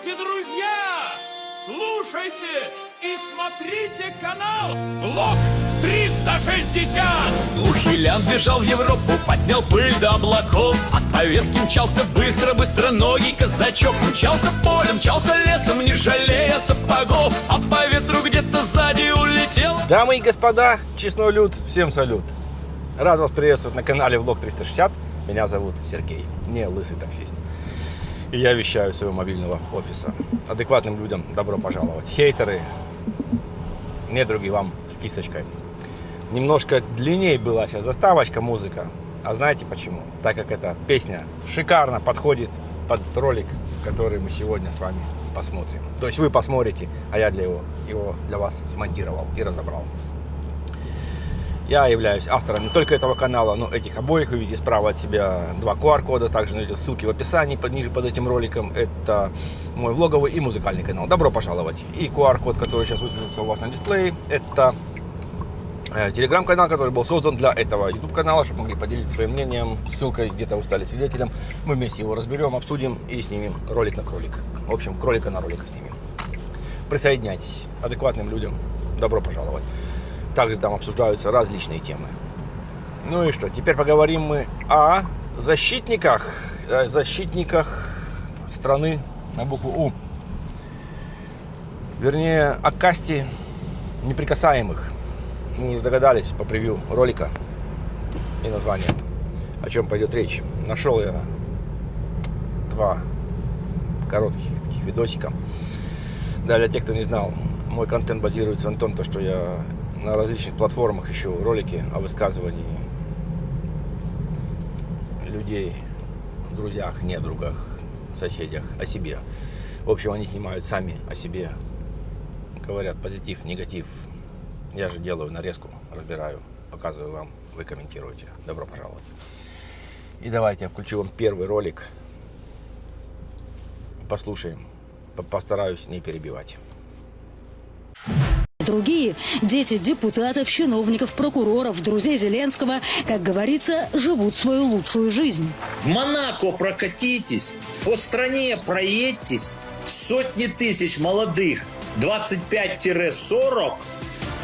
Здравствуйте, друзья! Слушайте и смотрите канал Влог 360! Ухилян бежал в Европу, поднял пыль до облаков. От повестки мчался быстро-быстроногий казачок. Мчался полем, мчался лесом, не жалея сапогов. А по ветру где-то сзади улетел. Дамы и господа, честной люд, всем салют. Рад вас приветствовать на канале Влог 360. Меня зовут Сергей, не лысый таксист. И я вещаю из своего мобильного офиса. Адекватным людям добро пожаловать. Хейтеры, недруги, вам с кисточкой. Немножко длиннее была сейчас заставочка, музыка. А знаете почему? Так как эта песня шикарно подходит под ролик, который мы сегодня с вами посмотрим. То есть вы посмотрите, а я его для вас смонтировал и разобрал. Я являюсь автором не только этого канала, но этих обоих. Вы видите справа от себя два QR-кода. Также найдете ссылки в описании ниже под этим роликом. Это мой влоговый и музыкальный канал. Добро пожаловать. И QR-код, который сейчас высветился у вас на дисплее, это телеграм-канал, который был создан для этого YouTube-канала, чтобы могли поделиться своим мнением, ссылкой, где-то вы стали свидетелем. Мы вместе его разберем, обсудим и снимем ролик на кролик. В общем, кролика на ролика снимем. Присоединяйтесь. Адекватным людям добро пожаловать. Также там обсуждаются различные темы. Ну и что, теперь поговорим мы о защитниках страны на букву У. Вернее, о касте неприкасаемых. Вы уже догадались по превью ролика и названия, о чем пойдет речь. Нашел я два коротких таких видосика. Да, для тех, кто не знал, мой контент базируется на том, что я на различных платформах ищу ролики о высказывании людей, друзьях, недругах, соседях о себе. В общем, они снимают сами о себе, говорят позитив, негатив. Я же делаю нарезку, разбираю, показываю вам, вы комментируете. Добро пожаловать. И давайте я включу вам первый ролик. Послушаем. Постараюсь не перебивать. Другие – дети депутатов, чиновников, прокуроров, друзей Зеленского, как говорится, живут свою лучшую жизнь. В Монако прокатитесь, по стране проедьтесь, сотни тысяч молодых, 25-40,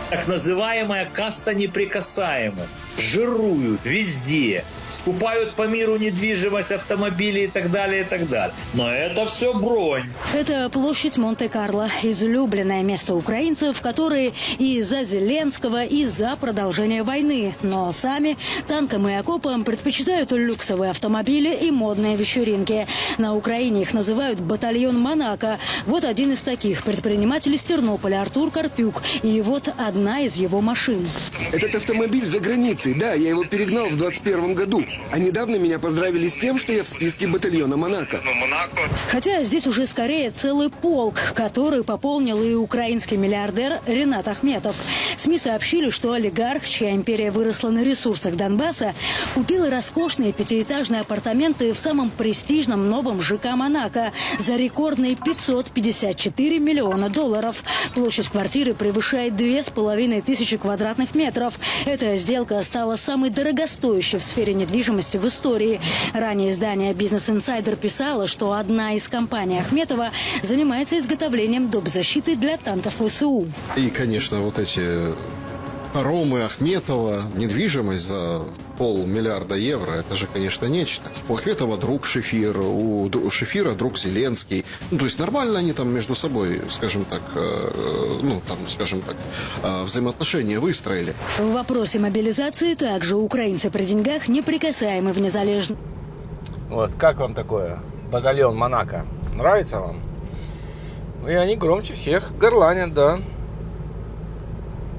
так называемая каста неприкасаемых, жируют везде, скупают по миру недвижимость, автомобили и так далее, и так далее. Но это все бронь. Это площадь Монте-Карло, излюбленное место украинцев, которые и за Зеленского, и за продолжение войны. Но сами танкам и окопам предпочитают люксовые автомобили и модные вечеринки. На Украине их называют батальон Монако. Вот один из таких, предприниматель из Тернополя Артур Карпюк. И вот одна из его машин. Этот автомобиль за границей, да, я его перегнал в 2021 году. А недавно меня поздравили с тем, что я в списке батальона Монако. Хотя здесь уже скорее целый полк, который пополнил и украинский миллиардер Ренат Ахметов. СМИ сообщили, что олигарх, чья империя выросла на ресурсах Донбасса, купил роскошные пятиэтажные апартаменты в самом престижном новом ЖК Монако за рекордные 554 миллиона долларов. Площадь квартиры превышает 2500 квадратных метров. Эта сделка стала самой дорогостоящей в сфере недвижимости в истории. Ранее издание «Бизнес Инсайдер» писало, что одна из компаний Ахметова занимается изготовлением доп. Защиты для танков ВСУ. И, конечно, вот эти паромы Ахметова, недвижимость за $500 миллиарда евро, это же, конечно, нечто. У Ахметова друг Шефир, у Шефира друг Зеленский. Ну, то есть нормально они там между собой, скажем так, взаимоотношения выстроили. В вопросе мобилизации также украинцы при деньгах неприкасаемы в незалежном. Вот, как вам такое? Батальон Монако. Нравится вам? И они громче всех горланят, да.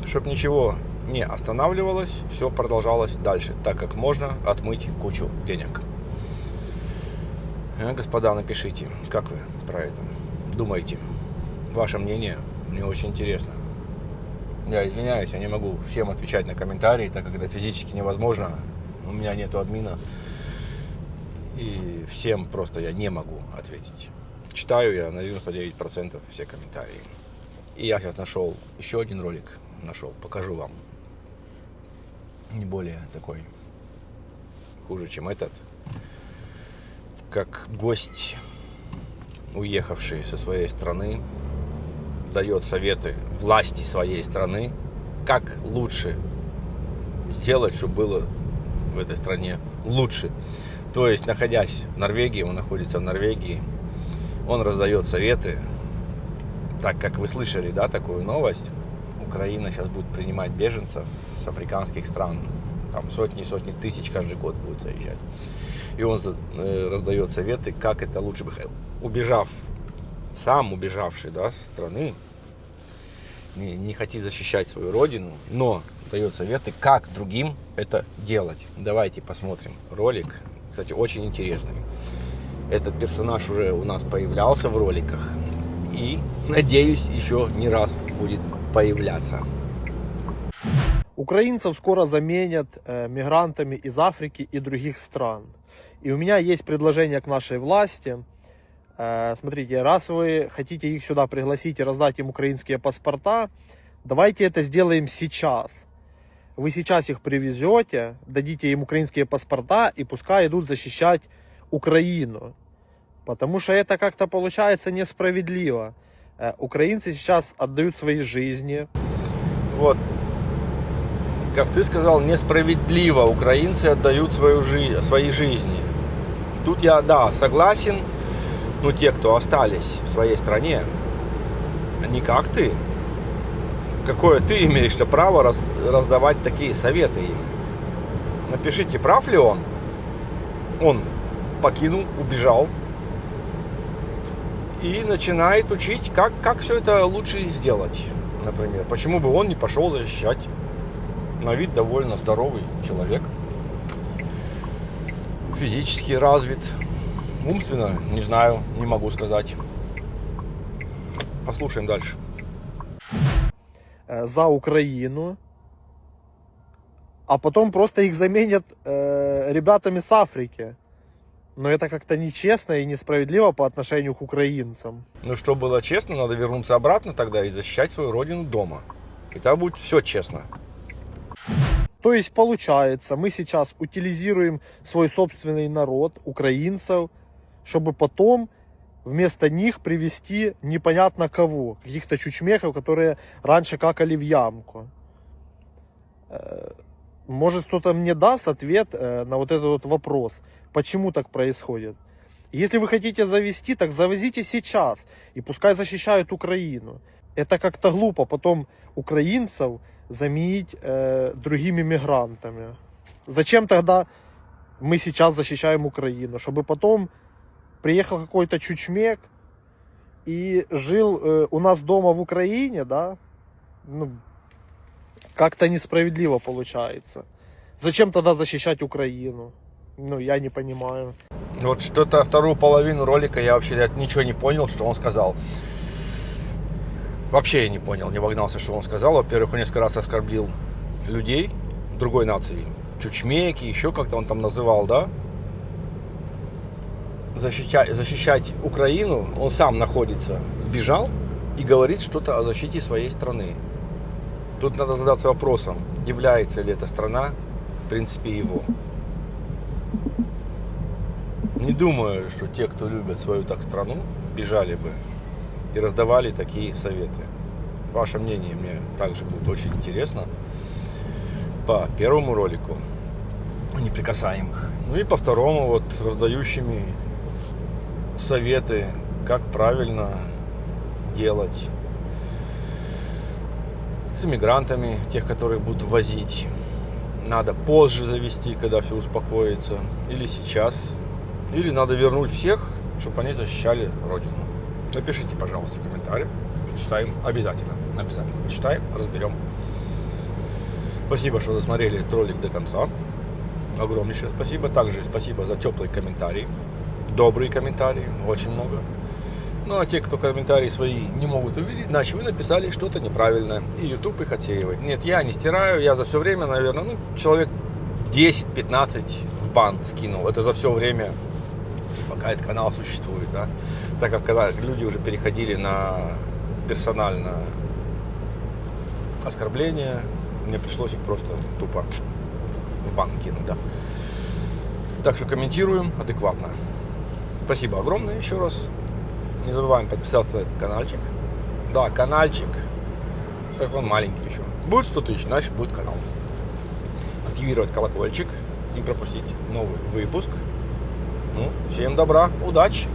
Чтоб ничего не останавливалось, все продолжалось дальше, так как можно отмыть кучу денег. Господа, напишите, как вы про это думаете. Ваше мнение мне очень интересно. Я извиняюсь, я не могу всем отвечать на комментарии, так как это физически невозможно. У меня нету админа. И всем просто я не могу ответить. Читаю я на 99% все комментарии. И я сейчас нашел еще один ролик. Покажу вам. Не более такой хуже, чем этот. Как гость уехавший со своей страны, дает советы власти своей страны, как лучше сделать, чтобы было в этой стране лучше. То есть, находясь в Норвегии, он находится в Норвегии, он раздает советы, так как вы слышали, да, такую новость, Украина сейчас будет принимать беженцев с африканских стран, там сотни и сотни тысяч каждый год будут заезжать. И он раздает советы, как это лучше бы, сам убежавший, да, с страны, не хотит защищать свою родину, но дает советы, как другим это делать. Давайте посмотрим ролик. Кстати, очень интересный. Этот персонаж уже у нас появлялся в роликах. И, надеюсь, еще не раз будет появляться. Украинцев скоро заменят мигрантами из Африки и других стран. И у меня есть предложение к нашей власти. Смотрите, раз вы хотите их сюда пригласить и раздать им украинские паспорта, давайте это сделаем сейчас. Вы сейчас их привезете, дадите им украинские паспорта и пускай идут защищать Украину. Потому что это как-то получается несправедливо. Украинцы сейчас отдают свои жизни. Вот, как ты сказал, несправедливо украинцы отдают свои жизни. Тут я, да, согласен. Но те, кто остались в своей стране, не как ты. Какое ты имеешь право раздавать такие советы им? Напишите, прав ли он? Он покинул, убежал и начинает учить, как все это лучше сделать. Например, почему бы он не пошел защищать? На вид довольно здоровый человек, физически развит. Умственно, не знаю, не могу сказать. Послушаем дальше. За Украину, а потом просто их заменят ребятами с Африки. Но это как-то нечестно и несправедливо по отношению к украинцам. Ну, чтобы было честно, надо вернуться обратно тогда и защищать свою родину дома. И тогда будет все честно. То есть, получается, мы сейчас утилизируем свой собственный народ, украинцев, чтобы потом вместо них привести непонятно кого, каких-то чучмеков, которые раньше какали в ямку. Может, кто-то мне даст ответ на вот этот вот вопрос, почему так происходит. Если вы хотите завести, так завозите сейчас, и пускай защищают Украину. Это как-то глупо потом украинцев заменить другими мигрантами. Зачем тогда мы сейчас защищаем Украину? Чтобы потом приехал какой-то чучмек и жил у нас дома в Украине, да? Ну, как-то несправедливо получается. Зачем тогда защищать Украину? Ну, я не понимаю. Вот что-то вторую половину ролика я вообще ничего не понял, что он сказал. Вообще я не понял, не вогнался, что он сказал. Во-первых, он несколько раз оскорбил людей другой нации. Чучмеки, еще как-то он там называл, да? Защищать Украину, он сам находится, сбежал и говорит что-то о защите своей страны. Тут надо задаться вопросом, является ли эта страна, в принципе, его. Не думаю, что те, кто любят свою так страну, бежали бы и раздавали такие советы. Ваше мнение мне также будет очень интересно по первому ролику о неприкасаемых. Ну и по второму, вот раздающими советы, как правильно делать с иммигрантами, тех, которые будут возить. Надо позже завести, когда все успокоится, или сейчас, или надо вернуть всех, чтобы они защищали родину. Напишите, пожалуйста, в комментариях, почитаем обязательно, почитаем, разберем. Спасибо, что досмотрели этот ролик до конца. Огромнейшее спасибо. Также спасибо за теплые комментарии. Добрые комментарии, очень много. Ну, а те, кто комментарии свои не могут увидеть, значит, вы написали что-то неправильное. И YouTube их отсеивает. Нет, я не стираю, я за все время, наверное, человек 10-15 в бан скинул. Это за все время, пока этот канал существует, да. Так как когда люди уже переходили на персональное оскорбление, мне пришлось их просто тупо в бан кинуть, да. Так что комментируем адекватно. Спасибо огромное еще раз. Не забываем подписаться на этот каналчик. Да, каналчик. Так он маленький еще. Будет 100 тысяч, значит будет канал. Активировать колокольчик. Не пропустить новый выпуск. Ну, всем добра, удачи!